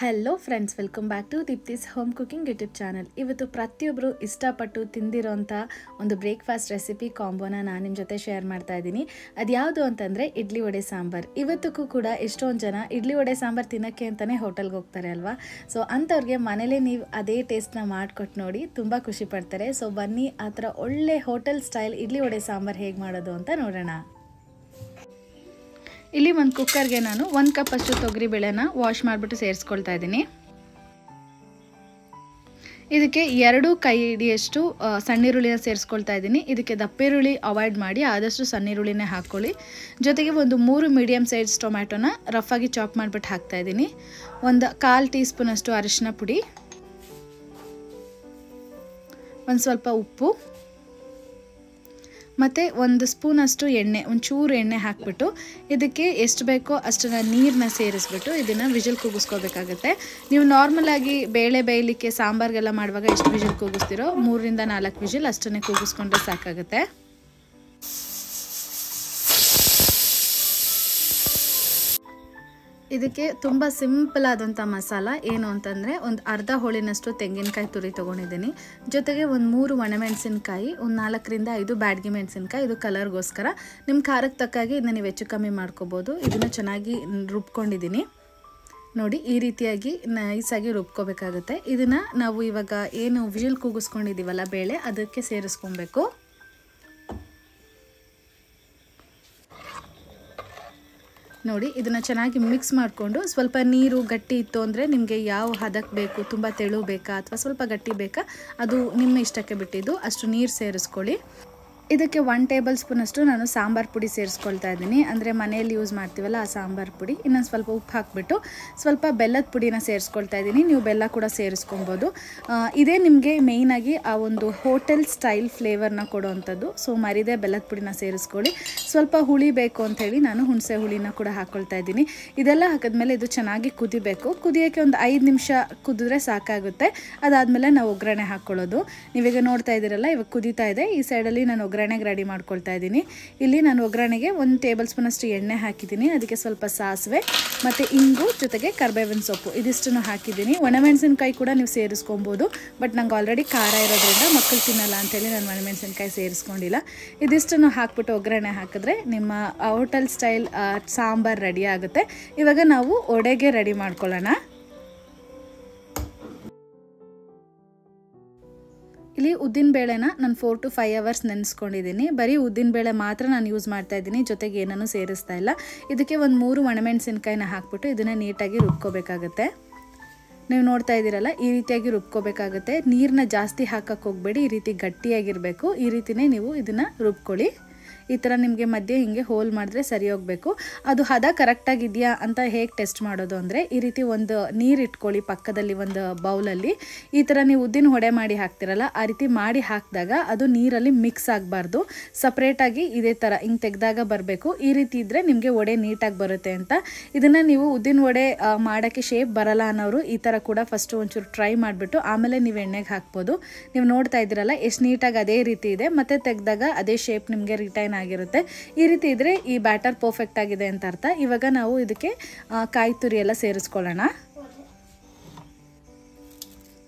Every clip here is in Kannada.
Hello friends, welcome back to Deepti's home cooking YouTube channel. ಇವತ್ತು ಪ್ರತಿಯೊಬ್ಬರು ಇಷ್ಟಪಟ್ಟು ತಿಂದಿರೋಂಥ ಒಂದು ಬ್ರೇಕ್ಫಾಸ್ಟ್ ರೆಸಿಪಿ ಕಾಂಬೋನ ನಾನು ನಿಮ್ಮ ಜೊತೆ ಶೇರ್ ಮಾಡ್ತಾ ಇದ್ದೀನಿ. ಅದು ಯಾವುದು ಅಂತಂದರೆ ಇಡ್ಲಿ ವಡೆ ಸಾಂಬಾರ್. ಇವತ್ತಿಗೂ ಕೂಡ ಎಷ್ಟೊಂದು ಜನ ಇಡ್ಲಿ ವಡೆ ಸಾಂಬಾರು ತಿನ್ನೋಕ್ಕೆ ಅಂತಲೇ ಹೋಟೆಲ್ಗೆ ಹೋಗ್ತಾರೆ ಅಲ್ವಾ. ಸೊ ಅಂಥವ್ರಿಗೆ ಮನೇಲೇ ನೀವು ಅದೇ ಟೇಸ್ಟ್ನ ಮಾಡಿಕೊಟ್ಟು ನೋಡಿ ತುಂಬ ಖುಷಿ ಪಡ್ತಾರೆ. ಸೊ ಬನ್ನಿ ಆ ಥರ ಒಳ್ಳೆ ಹೋಟೆಲ್ ಸ್ಟೈಲ್ ಇಡ್ಲಿ ವಡೆ ಸಾಂಬಾರು ಹೇಗೆ ಮಾಡೋದು ಅಂತ ನೋಡೋಣ. ಇಲ್ಲಿ ಒಂದು ಕುಕ್ಕರ್ಗೆ ನಾನು 1 ಕಪ್ ಅಷ್ಟು ತೊಗರಿಬೇಳೆನ ವಾಶ್ ಮಾಡಿಬಿಟ್ಟು ಸೇರಿಸ್ಕೊಳ್ತಾ ಇದ್ದೀನಿ. ಇದಕ್ಕೆ 2 ಕೈ ಹಿಡಿಯಷ್ಟು ಸಣ್ಣಿರುಳ್ಳಿನ ಸೇರಿಸ್ಕೊಳ್ತಾ ಇದ್ದೀನಿ. ಇದಕ್ಕೆ ದಪ್ಪಿರುಳ್ಳಿ ಅವಾಯ್ಡ್ ಮಾಡಿ ಆದಷ್ಟು ಸಣ್ಣಿರುಳ್ಳಿನೇ ಹಾಕ್ಕೊಳ್ಳಿ. ಜೊತೆಗೆ ಒಂದು 3 ಮೀಡಿಯಮ್ ಸೈಜ್ ಟೊಮ್ಯಾಟೊನ ರಫಾಗಿ ಚಾಪ್ ಮಾಡಿಬಿಟ್ಟು ಹಾಕ್ತಾ ಇದ್ದೀನಿ. ಒಂದು 1/4 ಟೀ ಸ್ಪೂನ್ ಅಷ್ಟು ಅರಿಶಿನ ಪುಡಿ, ಒಂದು ಸ್ವಲ್ಪ ಉಪ್ಪು ಮತ್ತು 1 ಸ್ಪೂನಷ್ಟು ಎಣ್ಣೆ, ಒಂಚೂರು ಎಣ್ಣೆ ಹಾಕಿಬಿಟ್ಟು ಇದಕ್ಕೆ ಎಷ್ಟು ಬೇಕೋ ಅಷ್ಟನ್ನು ನೀರನ್ನ ಸೇರಿಸ್ಬಿಟ್ಟು ಇದನ್ನು ವಿಜಿಲ್ ಕೂಗಿಸ್ಕೋಬೇಕಾಗುತ್ತೆ. ನೀವು ನಾರ್ಮಲಾಗಿ ಬೇಳೆ ಬೇಯಲಿಕ್ಕೆ ಸಾಂಬಾರಿಗೆಲ್ಲ ಮಾಡುವಾಗ ಎಷ್ಟು ವಿಜಿಲ್ ಕೂಗಿಸ್ತೀರೋ 3 ರಿಂದ 4 ವಿಜಿಲ್ ಅಷ್ಟನ್ನೇ ಕೂಗಿಸ್ಕೊಂಡ್ರೆ ಸಾಕಾಗುತ್ತೆ. ಇದಕ್ಕೆ ತುಂಬ ಸಿಂಪಲ್ ಆದಂಥ ಮಸಾಲ ಏನು ಅಂತಂದರೆ ಒಂದು ಅರ್ಧ ಹೋಳಿನಷ್ಟು ತೆಂಗಿನಕಾಯಿ ತುರಿ ತೊಗೊಂಡಿದ್ದೀನಿ. ಜೊತೆಗೆ ಒಂದು 3 ಒಣಮೆಣಸಿನ್ಕಾಯಿ, ಒಂದು 4 ರಿಂದ 5 ಬ್ಯಾಡಗಿ ಮೆಣಸಿನ್ಕಾಯಿ. ಇದು ಕಲರ್ಗೋಸ್ಕರ. ನಿಮ್ಮ ಖಾರಕ್ಕೆ ತಕ್ಕಾಗಿ ಇದನ್ನು ನೀವು ಹೆಚ್ಚು ಕಮ್ಮಿ ಮಾಡ್ಕೋಬೋದು. ಇದನ್ನು ಚೆನ್ನಾಗಿ ರುಬ್ಕೊಂಡಿದ್ದೀನಿ ನೋಡಿ. ಈ ರೀತಿಯಾಗಿ ನೈಸಾಗಿ ರುಬ್ಕೋಬೇಕಾಗುತ್ತೆ. ಇದನ್ನು ನಾವು ಇವಾಗ ಏನು ವಿಜಿಲ್ ಕೂಗಿಸ್ಕೊಂಡಿದ್ದೀವಲ್ಲ ಬೇಳೆ, ಅದಕ್ಕೆ ಸೇರಿಸ್ಕೊಬೇಕು. ನೋಡಿ, ಇದನ್ನು ಚೆನ್ನಾಗಿ ಮಿಕ್ಸ್ ಮಾಡಿಕೊಂಡು ಸ್ವಲ್ಪ ನೀರು ಗಟ್ಟಿ ಇತ್ತು ಅಂದರೆ ನಿಮಗೆ ಯಾವ ಹದಕ್ಕೆ ಬೇಕು, ತುಂಬ ತೆಳು ಬೇಕಾ ಅಥವಾ ಸ್ವಲ್ಪ ಗಟ್ಟಿ ಬೇಕಾ, ಅದು ನಿಮ್ಮ ಇಷ್ಟಕ್ಕೆ ಬಿಟ್ಟಿದ್ದು. ಅಷ್ಟು ನೀರು ಸೇರಿಸ್ಕೊಳ್ಳಿ. ಇದಕ್ಕೆ 1 ಟೇಬಲ್ ಸ್ಪೂನಷ್ಟು ನಾನು ಸಾಂಬಾರು ಪುಡಿ ಸೇರಿಸ್ಕೊಳ್ತಾ ಇದ್ದೀನಿ. ಅಂದರೆ ಮನೆಯಲ್ಲಿ ಯೂಸ್ ಮಾಡ್ತೀವಲ್ಲ ಆ ಸಾಂಬಾರು ಪುಡಿ. ಇನ್ನೊಂದು ಸ್ವಲ್ಪ ಉಪ್ಪು ಹಾಕಿಬಿಟ್ಟು ಸ್ವಲ್ಪ ಬೆಲ್ಲದ ಪುಡಿನ ಸೇರಿಸ್ಕೊಳ್ತಾ ಇದ್ದೀನಿ. ನೀವು ಬೆಲ್ಲ ಕೂಡ ಸೇರಿಸ್ಕೊಬೋದು. ಇದೇ ನಿಮಗೆ ಮೇಯ್ನಾಗಿ ಆ ಒಂದು ಹೋಟೆಲ್ ಸ್ಟೈಲ್ ಫ್ಲೇವರ್ನ ಕೊಡೋವಂಥದ್ದು. ಸೊ ಮರಿದೇ ಬೆಲ್ಲದ ಪುಡಿನ ಸೇರಿಸ್ಕೊಳ್ಳಿ. ಸ್ವಲ್ಪ ಹುಳಿ ಬೇಕು ಅಂಥೇಳಿ ನಾನು ಹುಣಸೆ ಹುಳಿನ ಕೂಡ ಹಾಕ್ಕೊಳ್ತಾ ಇದ್ದೀನಿ. ಇದೆಲ್ಲ ಹಾಕಿದ್ಮೇಲೆ ಇದು ಚೆನ್ನಾಗಿ ಕುದಿಬೇಕು. ಕುದಿಯೋಕ್ಕೆ ಒಂದು 5 ನಿಮಿಷ ಕುದಿದ್ರೆ ಸಾಕಾಗುತ್ತೆ. ಅದಾದಮೇಲೆ ನಾವು ಒಗ್ಗರಣೆ ಹಾಕ್ಕೊಳ್ಳೋದು. ನೀವೀಗ ನೋಡ್ತಾ ಇದ್ದೀರಲ್ಲ, ಇವಾಗ ಕುದೀತಾ ಇದೆ. ಈ ಸೈಡಲ್ಲಿ ನಾನು ಒಗ್ಗರಣೆಗೆ ರೆಡಿ ಮಾಡ್ಕೊಳ್ತಾ ಇದ್ದೀನಿ. ಇಲ್ಲಿ ನಾನು ಒಗ್ಗರಣೆಗೆ 1 ಟೇಬಲ್ ಸ್ಪೂನ್ ಅಷ್ಟು ಎಣ್ಣೆ ಹಾಕಿದ್ದೀನಿ. ಅದಕ್ಕೆ ಸ್ವಲ್ಪ ಸಾಸಿವೆ ಮತ್ತು ಇಂಗು ಜೊತೆಗೆ ಕರಿಬೇವಿನ ಸೊಪ್ಪು ಇದಿಷ್ಟನ್ನು ಹಾಕಿದ್ದೀನಿ. ಒಣಮೆಣಸಿನ್ಕಾಯಿ ಕೂಡ ನೀವು ಸೇರಿಸ್ಕೊಬೋದು. ಬಟ್ ನಂಗೆ ಆಲ್ರೆಡಿ ಖಾರ ಇರೋದ್ರಿಂದ ಮಕ್ಕಳು ತಿನ್ನಲ್ಲ ಅಂತೇಳಿ ನಾನು ಒಣಮೆಣಸಿನ್ಕಾಯಿ ಸೇರಿಸ್ಕೊಂಡಿಲ್ಲ. ಇದಿಷ್ಟನ್ನು ಹಾಕ್ಬಿಟ್ಟು ಒಗ್ಗರಣೆ ಹಾಕಿದ್ರೆ ನಿಮ್ಮ ಹೋಟೆಲ್ ಸ್ಟೈಲ್ ಸಾಂಬಾರು ರೆಡಿ ಆಗುತ್ತೆ. ಇವಾಗ ನಾವು ವಡೆಗೆ ರೆಡಿ ಮಾಡ್ಕೊಳ್ಳೋಣ. ಇಲ್ಲಿ ಉದ್ದಿನಬೇಳೆನ ನಾನು 4 to 5 ಅವರ್ಸ್ ನೆನೆಸ್ಕೊಂಡಿದ್ದೀನಿ. ಬರೀ ಉದ್ದಿನಬೇಳೆ ಮಾತ್ರ ನಾನು ಯೂಸ್ ಮಾಡ್ತಾ ಇದ್ದೀನಿ. ಜೊತೆಗೆ ಏನೂ ಸೇರಿಸ್ತಾ ಇಲ್ಲ. ಇದಕ್ಕೆ ಒಂದು 3 ಒಣಮೆಣಸಿನ್ಕಾಯಿನ ಹಾಕ್ಬಿಟ್ಟು ಇದನ್ನು ನೀಟಾಗಿ ರುಬ್ಕೋಬೇಕಾಗತ್ತೆ. ನೀವು ನೋಡ್ತಾ ಇದ್ದೀರಲ್ಲ, ಈ ರೀತಿಯಾಗಿ ರುಬ್ಕೋಬೇಕಾಗುತ್ತೆ. ನೀರನ್ನ ಜಾಸ್ತಿ ಹಾಕಕ್ಕೆ ಹೋಗಬೇಡಿ. ಈ ರೀತಿ ಗಟ್ಟಿಯಾಗಿರಬೇಕು. ಈ ರೀತಿಯೇ ನೀವು ಇದನ್ನು ರುಬ್ಕೊಳ್ಳಿ. ಈ ಥರ ನಿಮಗೆ ಮಧ್ಯೆ ಹಿಂಗೆ ಹೋಲ್ ಮಾಡಿದ್ರೆ ಸರಿ ಹೋಗಬೇಕು. ಅದು ಹದ ಕರೆಕ್ಟಾಗಿದೆಯಾ ಅಂತ ಹೇಗೆ ಟೆಸ್ಟ್ ಮಾಡೋದು ಅಂದರೆ, ಈ ರೀತಿ ಒಂದು ನೀರು ಇಟ್ಕೊಳ್ಳಿ ಪಕ್ಕದಲ್ಲಿ ಒಂದು ಬೌಲಲ್ಲಿ. ಈ ಥರ ನೀವು ಉದ್ದಿನ ವಡೆ ಮಾಡಿ ಹಾಕ್ತಿರಲ್ಲ, ಆ ರೀತಿ ಮಾಡಿ ಹಾಕಿದಾಗ ಅದು ನೀರಲ್ಲಿ ಮಿಕ್ಸ್ ಆಗಬಾರ್ದು. ಸಪ್ರೇಟಾಗಿ ಇದೇ ಥರ ಹಿಂಗೆ ತೆಗೆದಾಗ ಬರಬೇಕು. ಈ ರೀತಿ ಇದ್ದರೆ ನಿಮಗೆ ವಡೆ ನೀಟಾಗಿ ಬರುತ್ತೆ ಅಂತ. ಇದನ್ನು ನೀವು ಉದ್ದಿನ ವಡೆ ಮಾಡೋಕ್ಕೆ ಶೇಪ್ ಬರಲ್ಲ ಅನ್ನೋರು ಈ ಥರ ಕೂಡ ಫಸ್ಟು ಒಂಚೂರು ಟ್ರೈ ಮಾಡಿಬಿಟ್ಟು ಆಮೇಲೆ ನೀವು ಎಣ್ಣೆಗೆ ಹಾಕ್ಬೋದು. ನೀವು ನೋಡ್ತಾ ಇದ್ದೀರಲ್ಲ ಎಷ್ಟು ನೀಟಾಗಿ ಅದೇ ರೀತಿ ಇದೆ. ಮತ್ತು ತೆಗೆದಾಗ ಅದೇ ಶೇಪ್ ನಿಮಗೆ ರಿಟೈನ್ ಆಗಿರುತ್ತೆ. ಈ ರೀತಿ ಇದ್ರೆ ಈ ಬ್ಯಾಟರ್ ಪರ್ಫೆಕ್ಟ್ ಆಗಿದೆ ಅಂತ ಅರ್ಥ. ಇವಾಗ ನಾವು ಇದಕ್ಕೆ ಕಾಯಿ ತುರಿ ಎಲ್ಲ ಸೇರಿಸ್ಕೊಳ್ಳೋಣ.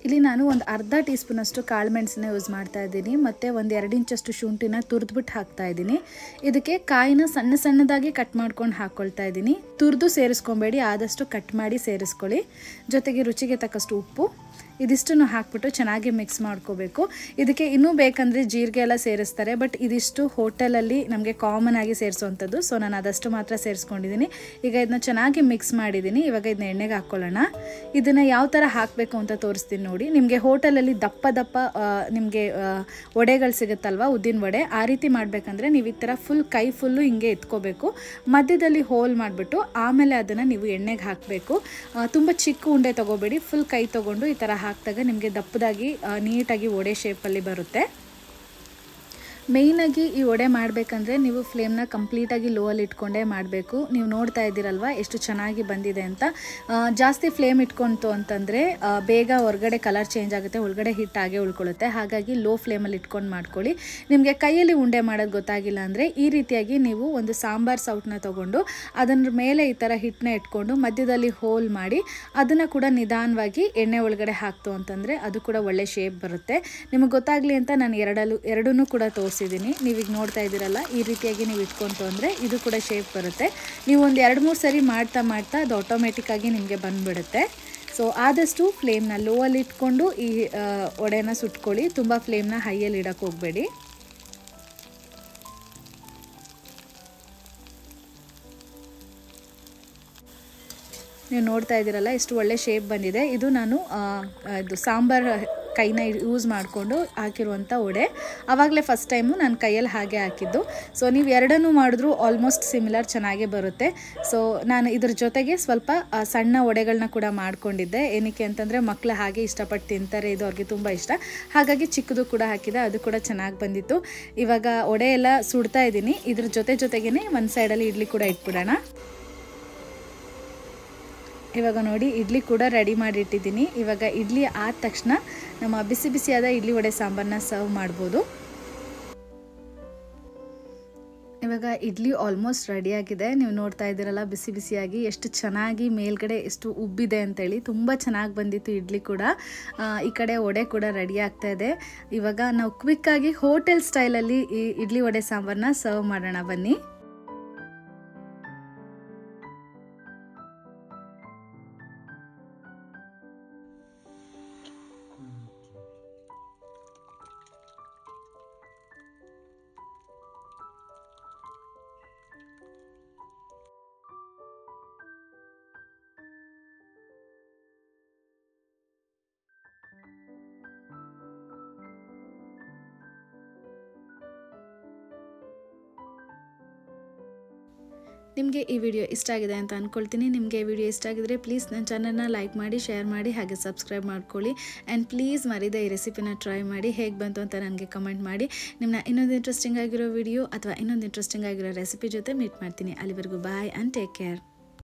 ಇಲ್ಲಿ ನಾನು ಒಂದು ಅರ್ಧ ಟೀ ಸ್ಪೂನ್ ಅಷ್ಟು ಕಾಳು ಮೆಣಸನ್ನ ಯೂಸ್ ಮಾಡ್ತಾ ಇದ್ದೀನಿ. ಮತ್ತು ಒಂದು 2 ಇಂಚಷ್ಟು ಶುಂಠಿನ ತುರಿದ್ಬಿಟ್ಟು ಹಾಕ್ತಾ ಇದ್ದೀನಿ. ಇದಕ್ಕೆ ಕಾಯಿನ ಸಣ್ಣ ಸಣ್ಣದಾಗಿ ಕಟ್ ಮಾಡ್ಕೊಂಡು ಹಾಕ್ಕೊಳ್ತಾ ಇದ್ದೀನಿ. ತುರಿದು ಸೇರಿಸ್ಕೊಬೇಡಿ, ಆದಷ್ಟು ಕಟ್ ಮಾಡಿ ಸೇರಿಸ್ಕೊಳ್ಳಿ. ಜೊತೆಗೆ ರುಚಿಗೆ ತಕ್ಕಷ್ಟು ಉಪ್ಪು ಇದಿಷ್ಟನ್ನು ಹಾಕ್ಬಿಟ್ಟು ಚೆನ್ನಾಗಿ ಮಿಕ್ಸ್ ಮಾಡ್ಕೋಬೇಕು. ಇದಕ್ಕೆ ಇನ್ನೂ ಬೇಕಂದರೆ ಜೀರಿಗೆ ಎಲ್ಲ ಸೇರಿಸ್ತಾರೆ. ಬಟ್ ಇದಿಷ್ಟು ಹೋಟೆಲಲ್ಲಿ ನಮಗೆ ಕಾಮನ್ ಆಗಿ ಸೇರಿಸುವಂಥದ್ದು. ಸೊ ನಾನು ಅದಷ್ಟು ಮಾತ್ರ ಸೇರಿಸ್ಕೊಂಡಿದ್ದೀನಿ. ಈಗ ಇದನ್ನ ಚೆನ್ನಾಗಿ ಮಿಕ್ಸ್ ಮಾಡಿದ್ದೀನಿ. ಇವಾಗ ಇದನ್ನ ಎಣ್ಣೆಗೆ ಹಾಕ್ಕೊಳ್ಳೋಣ. ಇದನ್ನು ಯಾವ ಥರ ಹಾಕಬೇಕು ಅಂತ ತೋರಿಸ್ತೀನಿ ನೋಡಿ. ನಿಮಗೆ ಹೋಟೆಲಲ್ಲಿ ದಪ್ಪ ದಪ್ಪ ನಿಮಗೆ ವಡೆಗಳು ಸಿಗುತ್ತಲ್ವ, ಉದ್ದಿನ ವಡೆ, ಆ ರೀತಿ ಮಾಡಬೇಕಂದ್ರೆ ನೀವು ಈ ಥರ ಕೈ ಫುಲ್ಲು ಹಿಂಗೆ ಎತ್ಕೋಬೇಕು. ಮಧ್ಯದಲ್ಲಿ ಹೋಲ್ ಮಾಡಿಬಿಟ್ಟು ಆಮೇಲೆ ಅದನ್ನು ನೀವು ಎಣ್ಣೆಗೆ ಹಾಕಬೇಕು. ತುಂಬ ಚಿಕ್ಕ ಉಂಡೆ ತೊಗೋಬೇಡಿ. ಫುಲ್ ಕೈ ತೊಗೊಂಡು ಈ ಥರ ಹಾಕಿದಾಗ ನಿಮಗೆ ದಪ್ಪದಾಗಿ ನೀಟಾಗಿ ವಡೆ ಶೇಪಲ್ಲಿ ಬರುತ್ತೆ. ಮೇಯ್ನಾಗಿ ಈ ವಡೆ ಮಾಡಬೇಕಂದ್ರೆ ನೀವು ಫ್ಲೇಮ್ನ ಕಂಪ್ಲೀಟಾಗಿ ಲೋ ಅಲ್ಲಿ ಇಟ್ಕೊಂಡೇ ಮಾಡಬೇಕು. ನೀವು ನೋಡ್ತಾ ಇದ್ದೀರಲ್ವ ಎಷ್ಟು ಚೆನ್ನಾಗಿ ಬಂದಿದೆ ಅಂತ. ಜಾಸ್ತಿ ಫ್ಲೇಮ್ ಇಟ್ಕೊಂತು ಅಂತಂದರೆ ಬೇಗ ಹೊರಗಡೆ ಕಲರ್ ಚೇಂಜ್ ಆಗುತ್ತೆ, ಒಳಗಡೆ ಹಿಟ್ಟಾಗೆ ಉಳ್ಕೊಳ್ಳುತ್ತೆ. ಹಾಗಾಗಿ ಲೋ ಫ್ಲೇಮಲ್ಲಿ ಇಟ್ಕೊಂಡು ಮಾಡ್ಕೊಳ್ಳಿ. ನಿಮಗೆ ಕೈಯಲ್ಲಿ ಉಂಡೆ ಮಾಡೋದು ಗೊತ್ತಾಗಿಲ್ಲ ಅಂದರೆ ಈ ರೀತಿಯಾಗಿ ನೀವು ಒಂದು ಸಾಂಬಾರ್ ಸೌಟನ್ನ ತೊಗೊಂಡು ಅದರ ಮೇಲೆ ಈ ಥರ ಹಿಟ್ಟನ್ನ ಇಟ್ಕೊಂಡು ಮಧ್ಯದಲ್ಲಿ ಹೋಲ್ ಮಾಡಿ ಅದನ್ನು ಕೂಡ ನಿಧಾನವಾಗಿ ಎಣ್ಣೆ ಒಳಗಡೆ ಹಾಕ್ತು ಅಂತಂದರೆ ಅದು ಕೂಡ ಒಳ್ಳೆ ಶೇಪ್ ಬರುತ್ತೆ. ನಿಮಗೆ ಗೊತ್ತಾಗಲಿ ಅಂತ ನಾನು ಎರಡನ್ನೂ ಕೂಡ ತೋರಿಸಿದ್ದೀನಿ. ನೀವೀಗ ನೋಡ್ತಾ ಇದ್ದೀರಲ್ಲ, ಈ ರೀತಿಯಾಗಿ ನೀವು ಇಟ್ಕೊಂತು ಅಂದರೆ ಇದು ಕೂಡ ಶೇಪ್ ಬರುತ್ತೆ. ನೀವು ಒಂದು 2-3 ಸರಿ ಮಾಡ್ತಾ ಅದು ಆಟೋಮೆಟಿಕ್ಕಾಗಿ ನಿಮಗೆ ಬಂದುಬಿಡುತ್ತೆ. ಸೊ ಆದಷ್ಟು ಫ್ಲೇಮ್ನ ಲೋ ಅಲ್ಲಿ ಇಟ್ಕೊಂಡು ಈ ವಡೆನ ಸುಟ್ಕೊಳ್ಳಿ. ತುಂಬ ಫ್ಲೇಮ್ನ ಹೈಯಲ್ಲಿ ಇಡೋಕ್ಕೆ ಹೋಗಬೇಡಿ. ನೀವು ನೋಡ್ತಾ ಇದ್ದೀರಲ್ಲ ಎಷ್ಟು ಒಳ್ಳೆ ಶೇಪ್ ಬಂದಿದೆ. ಇದು ನಾನು ಇದು ಸಾಂಬಾರ್ ಕೈನ ಯೂಸ್ ಮಾಡಿಕೊಂಡು ಹಾಕಿರುವಂಥ ವಡೆ. ಆವಾಗಲೇ ಫಸ್ಟ್ ಟೈಮು ನಾನು ಕೈಯಲ್ಲಿ ಹಾಗೆ ಹಾಕಿದ್ದು. ಸೊ ನೀವು ಎರಡನ್ನೂ ಮಾಡಿದ್ರೂ ಆಲ್ಮೋಸ್ಟ್ ಸಿಮಿಲರ್ ಚೆನ್ನಾಗೇ ಬರುತ್ತೆ. ಸೊ ನಾನು ಇದ್ರ ಜೊತೆಗೆ ಸ್ವಲ್ಪ ಸಣ್ಣ ವಡೆಗಳನ್ನ ಕೂಡ ಮಾಡ್ಕೊಂಡಿದ್ದೆ. ಏನಕ್ಕೆ ಅಂತಂದರೆ ಮಕ್ಕಳು ಹಾಗೆ ಇಷ್ಟಪಟ್ಟು ತಿಂತಾರೆ, ಇದು ಅವ್ರಿಗೆ ತುಂಬ ಇಷ್ಟ. ಹಾಗಾಗಿ ಚಿಕ್ಕದು ಕೂಡ ಹಾಕಿದೆ, ಅದು ಕೂಡ ಚೆನ್ನಾಗಿ ಬಂದಿತ್ತು. ಇವಾಗ ವಡೆ ಎಲ್ಲ ಸುಡ್ತಾ ಇದ್ದೀನಿ. ಇದ್ರ ಜೊತೆಗೇ ಒಂದು ಸೈಡಲ್ಲಿ ಇಡ್ಲಿ ಕೂಡ ಇಟ್ಬಿಡೋಣ. ಇವಾಗ ನೋಡಿ ಇಡ್ಲಿ ಕೂಡ ರೆಡಿ ಮಾಡಿ ಇಟ್ಟಿದ್ದೀನಿ. ಇವಾಗ ಇಡ್ಲಿ ಆದ ತಕ್ಷಣ ನಮ್ಮ ಬಿಸಿ ಬಿಸಿಯಾದ ಇಡ್ಲಿ ವಡೆ ಸಾಂಬಾರನ್ನ ಸರ್ವ್ ಮಾಡ್ಬೋದು. ಇವಾಗ ಇಡ್ಲಿ ಆಲ್ಮೋಸ್ಟ್ ರೆಡಿಯಾಗಿದೆ. ನೀವು ನೋಡ್ತಾ ಇದ್ದೀರಲ್ಲ ಬಿಸಿ ಬಿಸಿಯಾಗಿ ಎಷ್ಟು ಚೆನ್ನಾಗಿ ಮೇಲ್ಗಡೆ ಎಷ್ಟು ಉಬ್ಬಿದೆ ಅಂತೇಳಿ. ತುಂಬ ಚೆನ್ನಾಗಿ ಬಂದಿತ್ತು ಇಡ್ಲಿ ಕೂಡ. ಈ ಕಡೆ ವಡೆ ಕೂಡ ರೆಡಿ ಆಗ್ತಾ ಇದೆ. ಇವಾಗ ನಾವು ಕ್ವಿಕ್ಕಾಗಿ ಹೋಟೆಲ್ ಸ್ಟೈಲಲ್ಲಿ ಈ ಇಡ್ಲಿ ವಡೆ ಸಾಂಬಾರನ್ನ ಸರ್ವ್ ಮಾಡೋಣ ಬನ್ನಿ. ನಿಮಗೆ ಈ ವಿಡಿಯೋ ಇಷ್ಟ ಆಗಿದೆ ಅಂತ ಅಂದ್ಕೊಳ್ತೀನಿ. ನಿಮಗೆ ಈ ವಿಡಿಯೋ ಇಷ್ಟ ಆಗಿದ್ರೆ ಪ್ಲೀಸ್ ನನ್ನ ಚಾನಲ್ನ ಲೈಕ್ ಮಾಡಿ, ಶೇರ್ ಮಾಡಿ, ಹಾಗೆ ಸಬ್ಸ್ಕ್ರೈಬ್ ಮಾಡ್ಕೊಳ್ಳಿ. ಆ್ಯಂಡ್ ಪ್ಲೀಸ್ ಮರಿದೆ ಈ ರೆಸಿಪಿನ ಟ್ರೈ ಮಾಡಿ ಹೇಗೆ ಬಂತು ಅಂತ ನನಗೆ ಕಮೆಂಟ್ ಮಾಡಿ. ನಿಮ್ಮನ್ನ ಇನ್ನೊಂದು ಇಂಟ್ರೆಸ್ಟಿಂಗ್ ಆಗಿರೋ ವಿಡಿಯೋ ಅಥವಾ ಇನ್ನೊಂದು ಇಂಟ್ರೆಸ್ಟಿಂಗ್ ಆಗಿರೋ ರೆಸಿಪಿ ಜೊತೆ ಮೀಟ್ ಮಾಡ್ತೀನಿ. ಅಲ್ಲಿವರೆಗೂ ಬಾಯ್ ಆ್ಯಂಡ್ ಟೇಕ್ ಕೇರ್.